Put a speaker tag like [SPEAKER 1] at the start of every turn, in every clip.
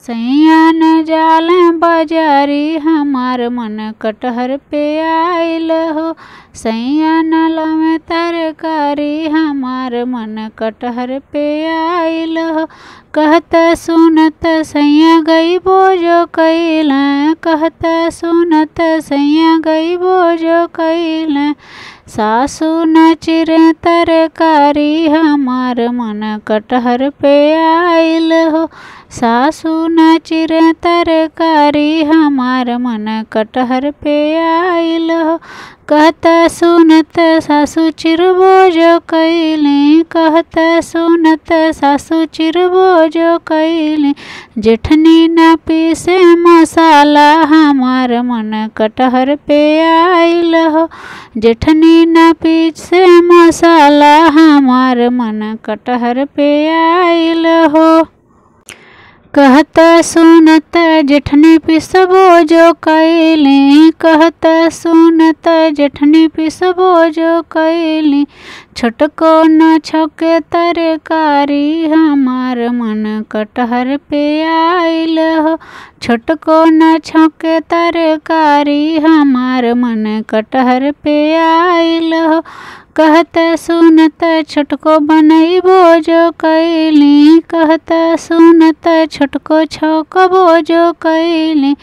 [SPEAKER 1] सैया न जाल बाजारी हमार मन कटहर पे आइल हो। सैया न लवे तरकारी हमार मन कटहर पे आइल हो। कहत सुनत सैया गई बोझो कैल, कहत सुनत सैया गई बोझो कैल। सासू न चिरे तरकारी हमार मन कटहर पे आइल हो। सासू न चिरे तरकारी हमार मन कटहर पे आइल हो। कहत सुनत सासू चिरबो जो कैली, कहत सुनत सासू चिरबो जो कैली। जेठनी न पीसे मसाला हमार मन कटहर पे आइल हो। जेठनी न पीसे मसाला हमार मन कटहर पे आइल हो। कहत सुनत जेठनी पिसबो जो कैली, कहत सुनत जेठनी पिसबो जो कैली। छोटको न छके तरकारी हमार मन कटहर पे आइल हो। छोटको न छके तरकारी हमार मन कटहर पे आइल हो। कहत सुनत छोटको बनैबो जो कैली, कहत सुनत छोटको छौकबो जो कैली।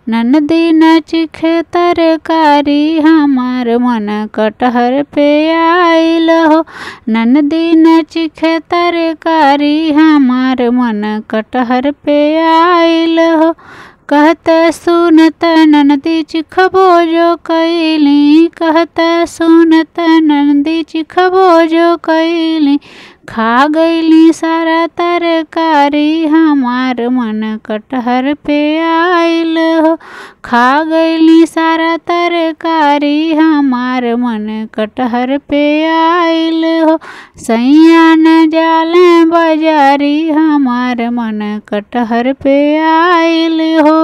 [SPEAKER 1] ननदी न चिखे तरकारी हमार मन कटहर पे आइल हो। ननदी न चिखे तरकारी हमार मन कटहर पे आइल हो। कहत सुनत ननदी चिखबो जो कैली, कहत सुनत ननदी चिखबो जो कैली। खा गईली सारा तरकारी हमार मन कटहर पे आइल हो। खा गईली सारा तरकारी हमार मन कटहर पे आइल हो। सैया न जाले बाजारी हमार मन कटहर पे आइल हो।